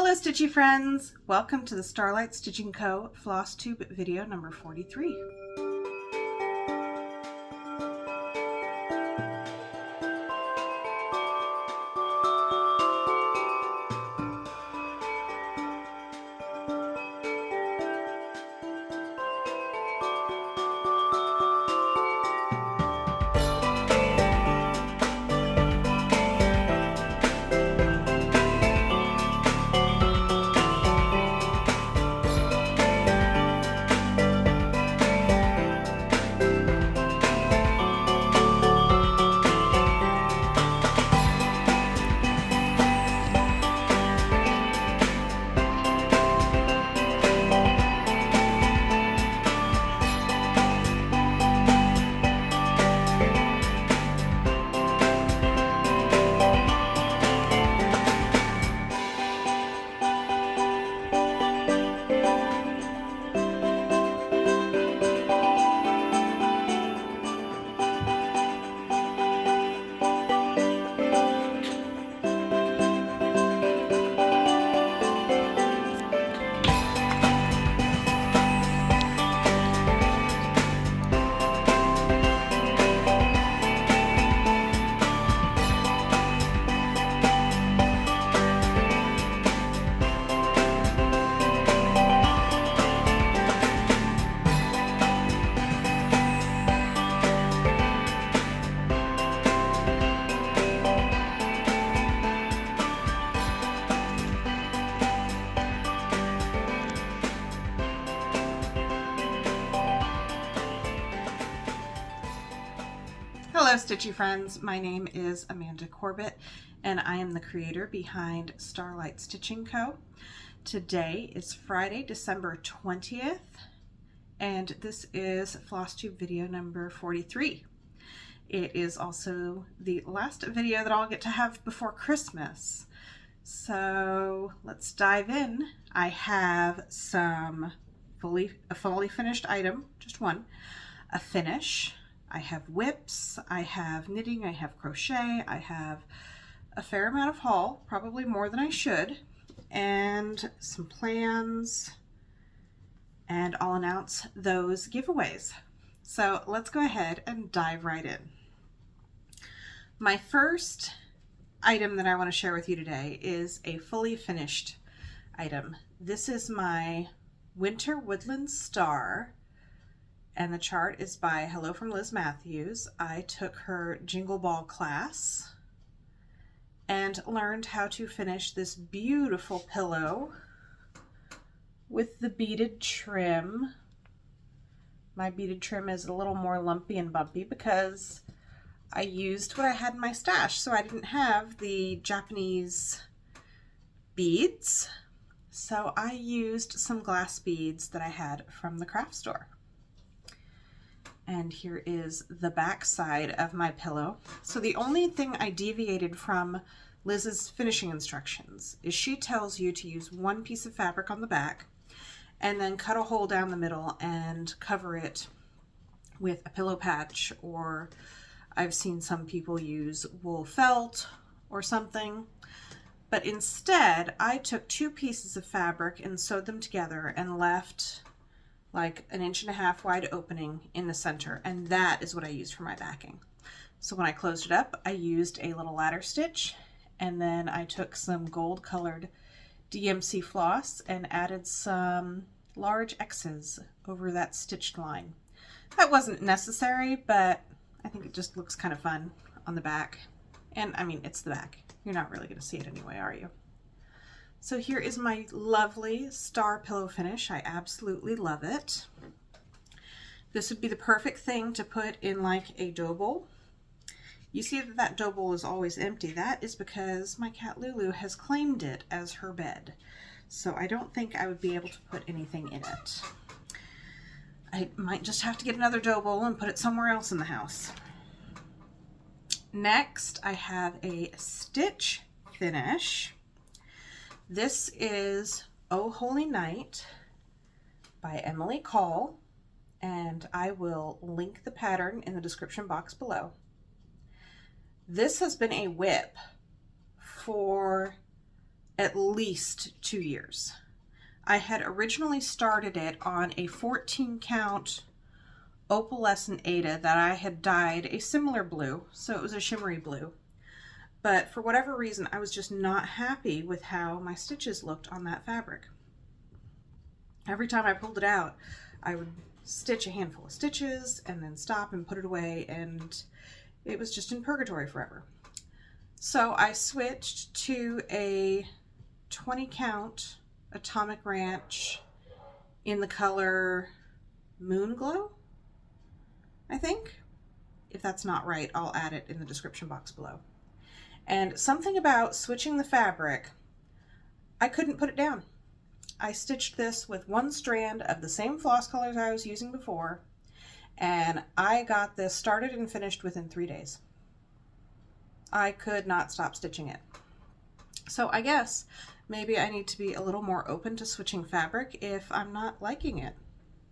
Hello Stitchy friends! Welcome to the Starlight Stitching Co. Flosstube video number 43. Hello Stitchy friends, my name is Amanda Corbett and I am the creator behind Starlight Stitching Co. Today is Friday, December 20th and this is Flosstube video number 43. It is also the last video that I'll get to have before Christmas. So let's dive in. I have a fully finished item, just one, a finish. I have whips, I have knitting, I have crochet, I have a fair amount of haul, probably more than I should, and some plans, and I'll announce those giveaways. So let's go ahead and dive right in. My first item that I want to share with you today is a fully finished item. This is my Winter Woodland Star. And the chart is by Hello from Liz Matthews. I took her Jingle Ball class and learned how to finish this beautiful pillow with the beaded trim. My beaded trim is a little more lumpy and bumpy because I used what I had in my stash, so I didn't have the Japanese beads. So I used some glass beads that I had from the craft store. And here is the back side of my pillow. So the only thing I deviated from Liz's finishing instructions is she tells you to use one piece of fabric on the back and then cut a hole down the middle and cover it with a pillow patch, or I've seen some people use wool felt or something. But instead, I took two pieces of fabric and sewed them together and left like an 1.5 inch wide opening in the center, and that is what I used for my backing. So when I closed it up, I used a little ladder stitch, and then I took some gold colored DMC floss and added some large X's over that stitched line. That wasn't necessary, but I think it just looks kind of fun on the back. And I mean, it's the back. You're not really going to see it anyway, are you? So here is my lovely star pillow finish. I absolutely love it. This would be the perfect thing to put in like a dough bowl. You see that dough bowl is always empty. That is because my cat Lulu has claimed it as her bed. So I don't think I would be able to put anything in it. I might just have to get another dough bowl and put it somewhere else in the house. Next, I have a stitch finish. This is Oh Holy Night by Emily Call, and I will link the pattern in the description box below. This has been a whip for at least 2 years. I had originally started it on a 14 count opalescent Aida that I had dyed a similar blue, so it was a shimmery blue. But for whatever reason, I was just not happy with how my stitches looked on that fabric. Every time I pulled it out, I would stitch a handful of stitches and then stop and put it away, and it was just in purgatory forever. So I switched to a 20 count Atomic Ranch in the color Moon Glow, I think. If that's not right, I'll add it in the description box below. And something about switching the fabric, I couldn't put it down. I stitched this with one strand of the same floss colors I was using before, and I got this started and finished within 3 days. I could not stop stitching it. So I guess maybe I need to be a little more open to switching fabric if I'm not liking it,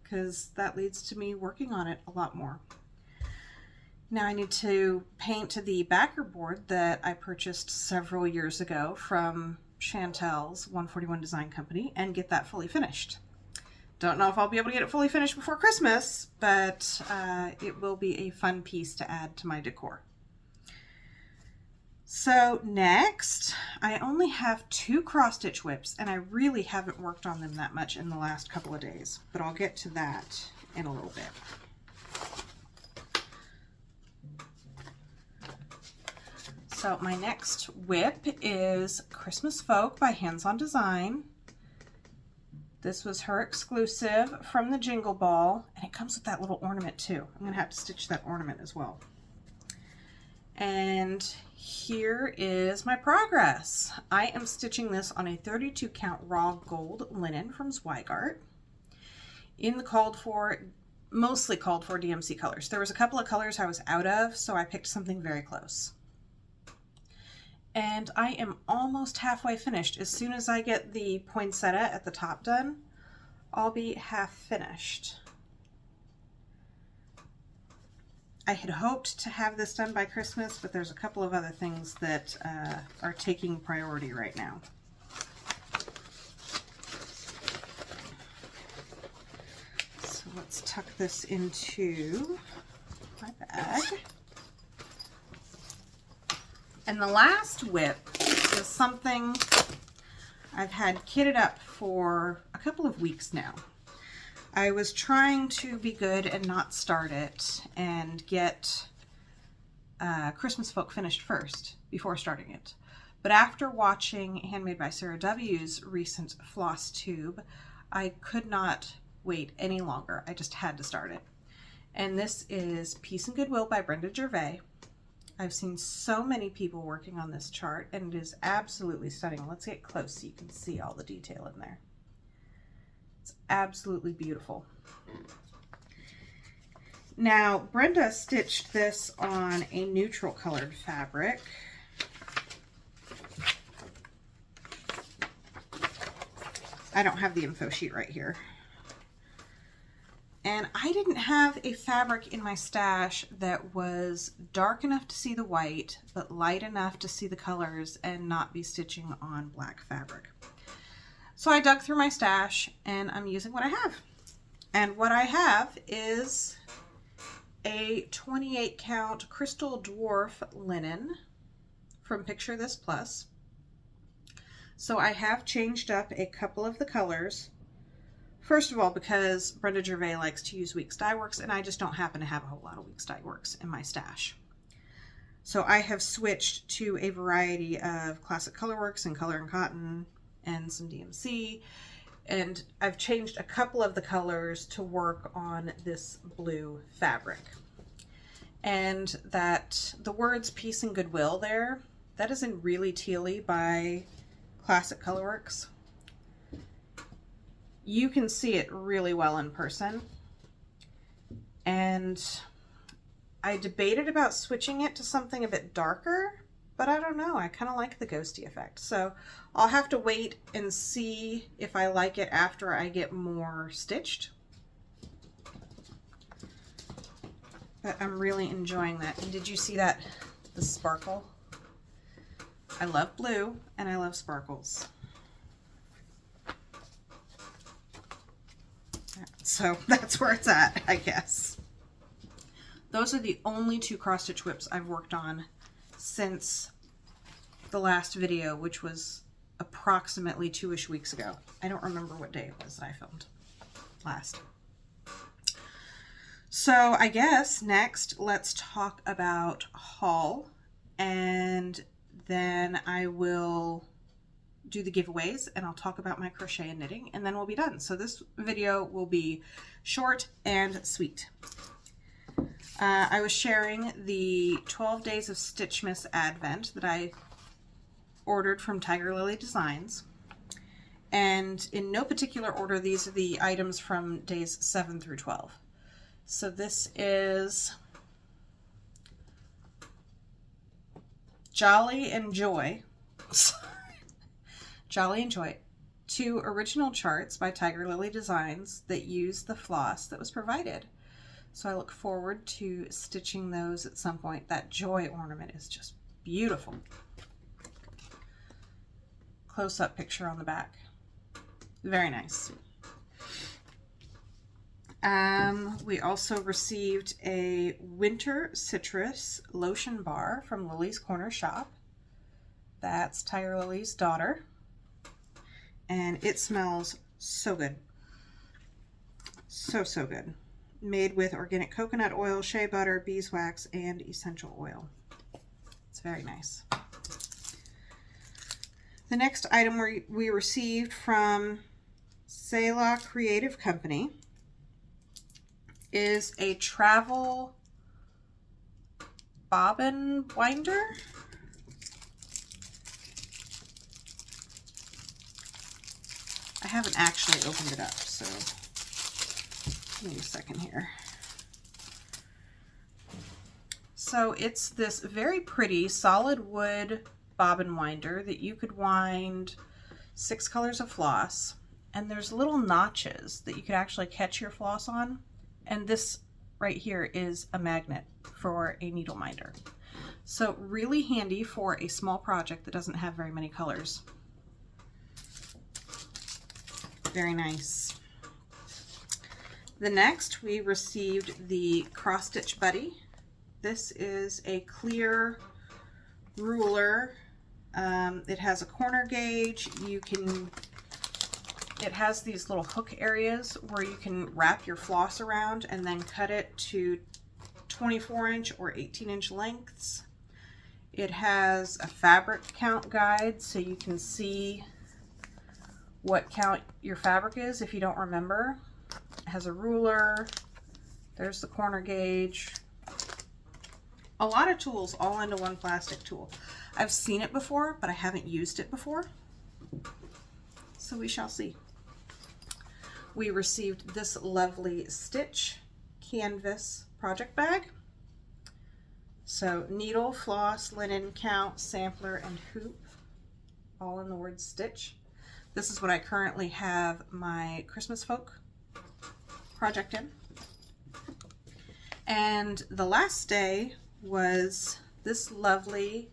because that leads to me working on it a lot more. Now I need to paint the backer board that I purchased several years ago from Chantel's 141 Design Company and get that fully finished. Don't know if I'll be able to get it fully finished before Christmas, but it will be a fun piece to add to my decor. So next, I only have 2 cross stitch whips, and I really haven't worked on them that much in the last couple of days, but I'll get to that in a little bit. So my next whip is Christmas Folk by Hands On Design. This was her exclusive from the Jingle Ball, and it comes with that little ornament too. I'm going to have to stitch that ornament as well. And here is my progress. I am stitching this on a 32 count raw gold linen from Zweigart in the mostly called for DMC colors. There was a couple of colors I was out of, so I picked something very close. And I am almost halfway finished. As soon as I get the poinsettia at the top done, I'll be half finished. I had hoped to have this done by Christmas, but there's a couple of other things that are taking priority right now. So let's tuck this into my bag. And the last whip is something I've had kitted up for a couple of weeks now. I was trying to be good and not start it and get Christmas Folk finished first before starting it. But after watching Handmade by Sarah W's recent Flosstube, I could not wait any longer. I just had to start it. And this is Peace and Goodwill by Brenda Gervais. I've seen so many people working on this chart, and it is absolutely stunning. Let's get close so you can see all the detail in there. It's absolutely beautiful. Now, Brenda stitched this on a neutral colored fabric. I don't have the info sheet right here. And I didn't have a fabric in my stash that was dark enough to see the white, but light enough to see the colors and not be stitching on black fabric. So I dug through my stash and I'm using what I have. And what I have is a 28 count Crystal Dwarf linen from Picture This Plus. So I have changed up a couple of the colors. First of all, because Brenda Gervais likes to use Weeks Dye Works, and I just don't happen to have a whole lot of Weeks Dye Works in my stash. So I have switched to a variety of Classic Colorworks and Color and Cotton and some DMC, and I've changed a couple of the colors to work on this blue fabric. And that the words Peace and Goodwill there, that is in Really Tealy by Classic Colorworks. You can see it really well in person. And I debated about switching it to something a bit darker, but I don't know. I kind of like the ghosty effect. So I'll have to wait and see if I like it after I get more stitched. But I'm really enjoying that. And did you see that, the sparkle? I love blue and I love sparkles. So that's where it's at, I guess. Those are the only 2 cross stitch whips I've worked on since the last video, which was approximately 2-ish weeks ago. I don't remember what day it was that I filmed last. So I guess next let's talk about haul, and then I will do the giveaways and I'll talk about my crochet and knitting, and then we'll be done. So this video will be short and sweet. I was sharing the 12 Days of Stitchmas Advent that I ordered from Tiger Lily Designs. And in no particular order, these are the items from days 7 through 12. So this is Jolly and Joy. Jolly and Joy. 2 original charts by Tiger Lily Designs that use the floss that was provided. So I look forward to stitching those at some point. That joy ornament is just beautiful. Close-up picture on the back. Very nice. We also received a winter citrus lotion bar from Lily's Corner Shop. That's Tiger Lily's daughter. And it smells so good. So, so good. Made with organic coconut oil, shea butter, beeswax, and essential oil. It's very nice. The next item we received from Selah Creative Company is a travel bobbin winder. I haven't actually opened it up, so give me a second here. So it's this very pretty solid wood bobbin winder that you could wind 6 colors of floss, and there's little notches that you could actually catch your floss on, and this right here is a magnet for a needle minder. So really handy for a small project that doesn't have very many colors. Very nice. The next we received the Cross Stitch Buddy. This is a clear ruler. It has a corner gauge. It has these little hook areas where you can wrap your floss around and then cut it to 24-inch or 18-inch lengths. It has a fabric count guide so you can see what count your fabric is if you don't remember. It has a ruler. There's the corner gauge. A lot of tools all into one plastic tool. I've seen it before, but I haven't used it before. So we shall see. We received this lovely Stitch canvas project bag. So needle, floss, linen, count, sampler, and hoop, all in the word Stitch. This is what I currently have my Christmas folk project in. And the last day was this lovely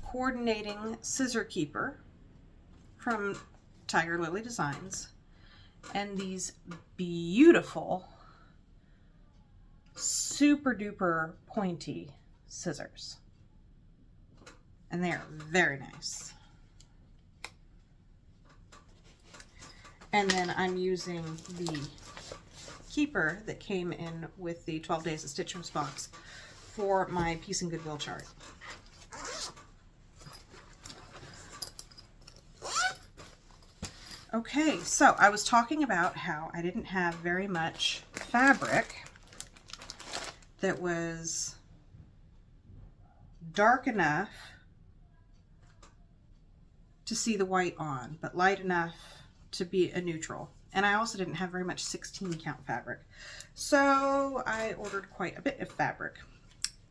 coordinating scissor keeper from Tiger Lily Designs, and these beautiful super duper pointy scissors, and they are very nice. And then I'm using the keeper that came in with the 12 Days of Stitchmas box for my Peace and Goodwill chart. Okay, so I was talking about how I didn't have very much fabric that was dark enough to see the white on, but light enough to be a neutral. And I also didn't have very much 16 count fabric. So I ordered quite a bit of fabric,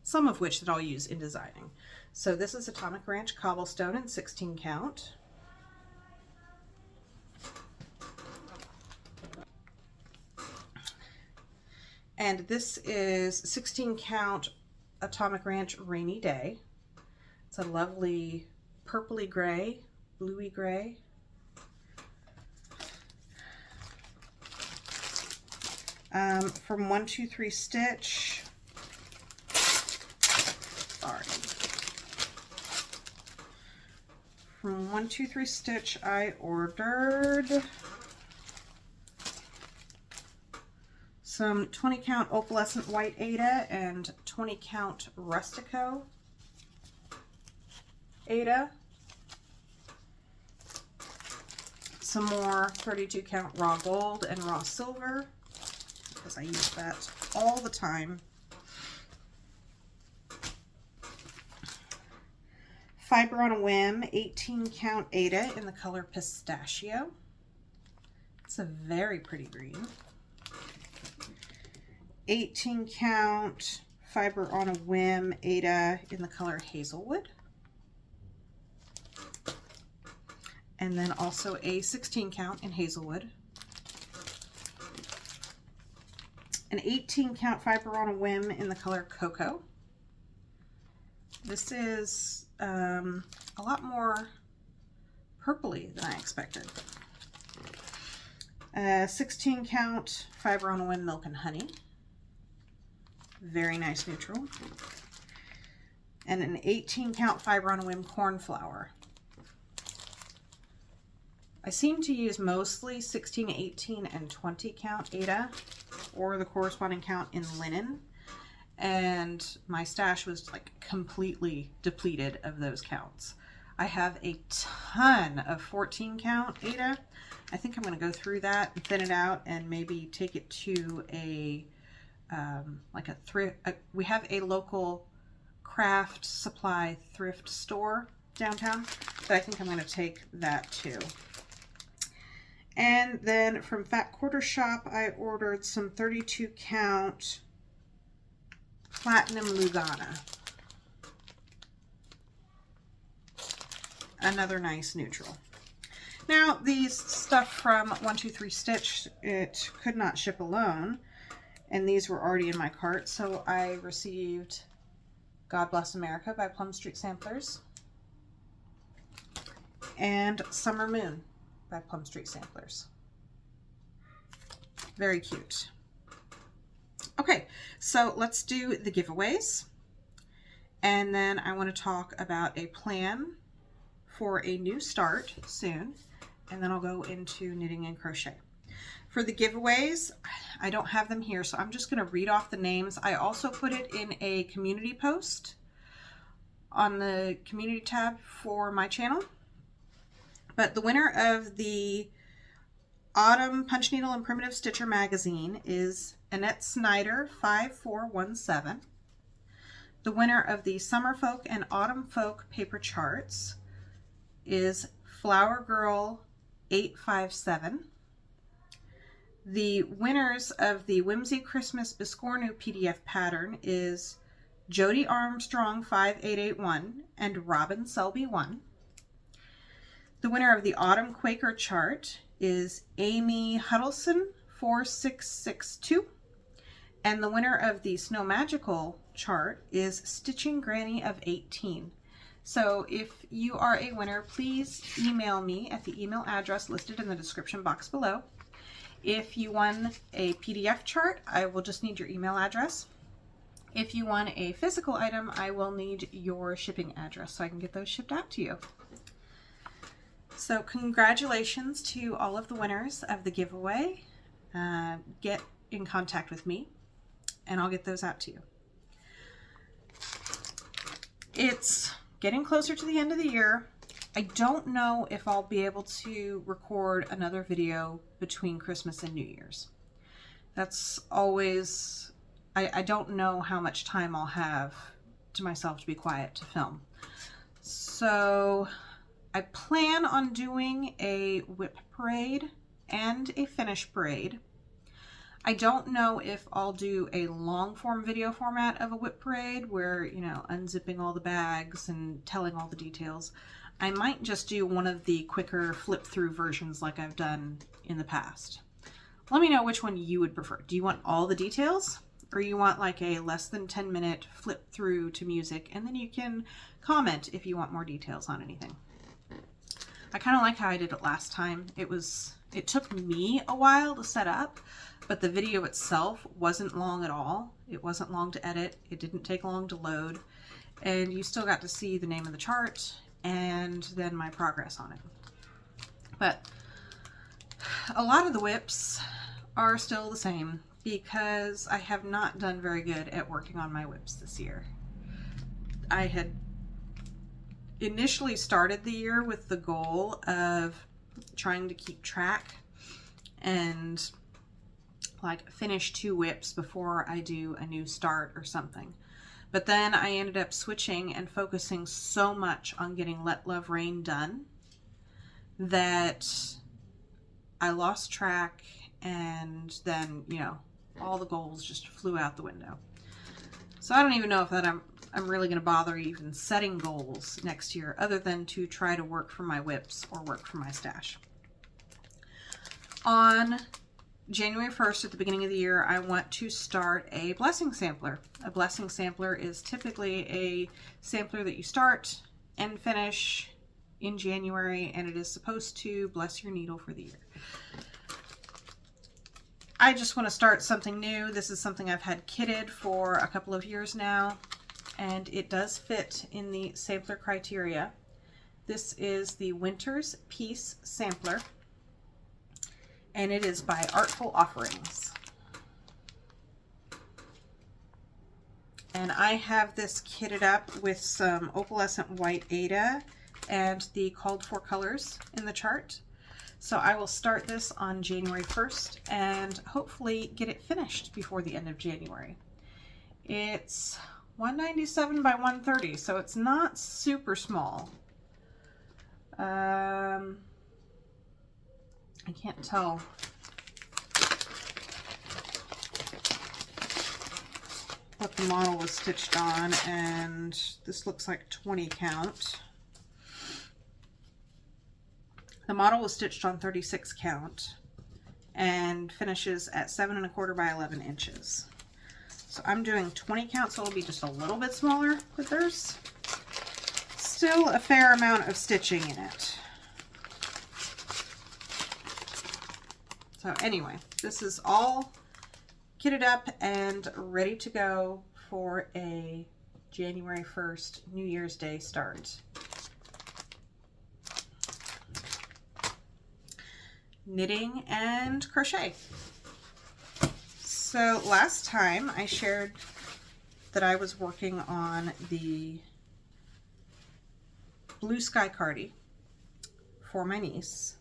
some of which that I'll use in designing. So this is Atomic Ranch Cobblestone in 16 count. And this is 16 count Atomic Ranch Rainy Day. It's a lovely purpley gray, bluey gray. From 123 Stitch. Sorry. From 123 Stitch, I ordered some 20 count opalescent white Aida and 20 count rustico Aida. Some more 32 count raw gold and raw silver, because I use that all the time. Fiber on a Whim 18 count Aida in the color pistachio. It's a very pretty green. 18 count Fiber on a Whim Aida in the color hazelwood. And then also a 16 count in hazelwood. An 18 count Fiber on a Whim in the color cocoa. This is a lot more purpley than I expected. 16 count Fiber on a Whim milk and honey. Very nice neutral. And an 18 count Fiber on a Whim cornflower. I seem to use mostly 16, 18, and 20 count Aida, or the corresponding count in linen. And my stash was like completely depleted of those counts. I have a ton of 14 count Aida. I think I'm going to go through that and thin it out and maybe take it to a like a thrift. We have a local craft supply thrift store downtown, but I think I'm going to take that too. And then from Fat Quarter Shop, I ordered some 32 count Platinum Lugana. Another nice neutral. Now, these stuff from 123 Stitch, it could not ship alone, and these were already in my cart, so I received God Bless America by Plum Street Samplers and Summer Moon by Plum Street Samplers. Very cute. Okay, so let's do the giveaways, and then I want to talk about a plan for a new start soon, and then I'll go into knitting and crochet. For the giveaways, I don't have them here, so I'm just going to read off the names. I also put it in a community post on the community tab for my channel. But the winner of the Autumn Punch Needle and Primitive Stitcher magazine is Annette Snyder 5417. The winner of the Summer Folk and Autumn Folk paper charts is Flower Girl 857. The winners of the Whimsy Christmas Biscornu PDF pattern is Jody Armstrong 5881 and Robin Selby 1. The winner of the Autumn Quaker chart is Amy Huddleston 4662. And the winner of the Snow Magical chart is Stitching Granny of 18. So if you are a winner, please email me at the email address listed in the description box below. If you won a PDF chart, I will just need your email address. If you won a physical item, I will need your shipping address so I can get those shipped out to you. So congratulations to all of the winners of the giveaway. Get in contact with me and I'll get those out to you. It's getting closer to the end of the year. I don't know if I'll be able to record another video between Christmas and New Year's. That's always, I don't know how much time I'll have to myself to be quiet to film. So I plan on doing a whip parade and a finish parade. I don't know if I'll do a long form video format of a whip parade where, you know, unzipping all the bags and telling all the details. I might just do one of the quicker flip through versions like I've done in the past. Let me know which one you would prefer. Do you want all the details, or you want like a less than 10-minute flip through to music, and then you can comment if you want more details on anything. I kind of like how I did it last time. It took me a while to set up, but the video itself wasn't long at all. It wasn't long to edit. It didn't take long to load, and you still got to see the name of the chart and then my progress on it. But a lot of the whips are still the same because I have not done very good at working on my whips this year. I had initially started the year with the goal of trying to keep track and like finish 2 whips before I do a new start or something. But then I ended up switching and focusing so much on getting Let Love Rain done that I lost track, and then, you know, all the goals just flew out the window. So I don't even know if that I'm really going to bother even setting goals next year other than to try to work for my whips or work for my stash. On January 1st, at the beginning of the year, I want to start a blessing sampler. A blessing sampler is typically a sampler that you start and finish in January, and it is supposed to bless your needle for the year. I just want to start something new. This is something I've had kitted for a couple of years now, and it does fit in the sampler criteria. This is the Winter's Peace Sampler, and it is by Artful Offerings. And I have this kitted up with some opalescent white Aida and the called for colors in the chart. So I will start this on January 1st and hopefully get it finished before the end of January. It's 197 by 130, so it's not super small. I can't tell. What the model was stitched on, and this looks like 20 count. The model was stitched on 36 count and finishes at 7 1/4 by 11 inches. So I'm doing 20 count, so it'll be just a little bit smaller, but there's still a fair amount of stitching in it. So anyway, this is all kitted up and ready to go for a January 1st New Year's Day start. Knitting and crochet. So last time I shared that I was working on the Blue Sky Cardi for my niece.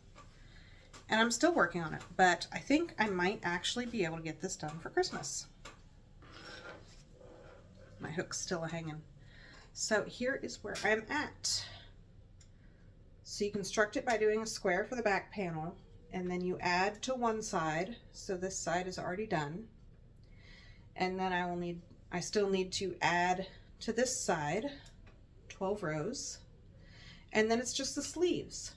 And I'm still working on it, but I think I might actually be able to get this done for Christmas. My hook's still hanging. So here is where I'm at. So you construct it by doing a square for the back panel, and then you add to one side. So this side is already done. And then I still need to add to this side 12 rows. And then it's just the sleeves.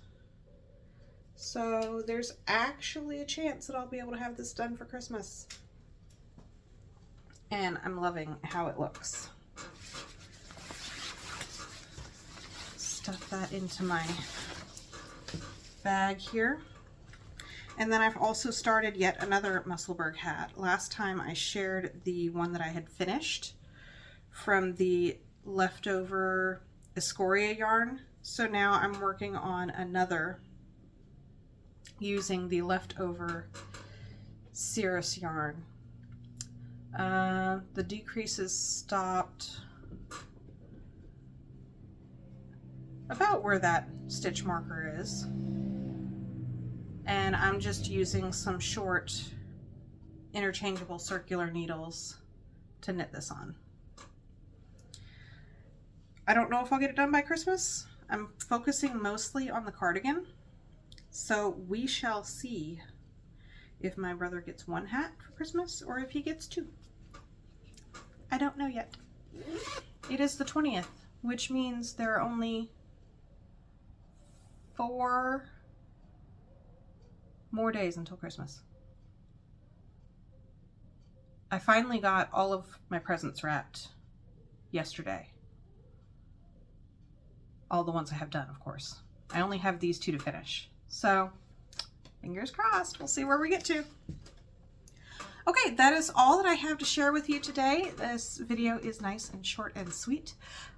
So there's actually a chance that I'll be able to have this done for Christmas. And I'm loving how it looks. Stuff that into my bag here. And then I've also started yet another Musselburgh hat. Last time I shared the one that I had finished from the leftover Escoria yarn. So now I'm working on another using the leftover Cirrus yarn. The decreases stopped about where that stitch marker is. And I'm just using some short interchangeable circular needles to knit this on. I don't know if I'll get it done by Christmas. I'm focusing mostly on the cardigan. So we shall see if my brother gets one hat for Christmas or if he gets two. I don't know yet. It is the 20th, which means there are only 4 more days until Christmas. I finally got all of my presents wrapped yesterday. All the ones I have done, of course. I only have these two to finish. So fingers crossed, we'll see where we get to. Okay, that is all that I have to share with you today. This video is nice and short and sweet.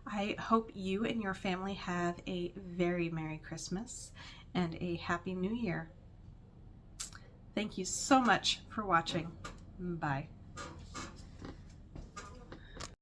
I hope you and your family have a very Merry Christmas and a Happy New Year. Thank you so much for watching. Bye.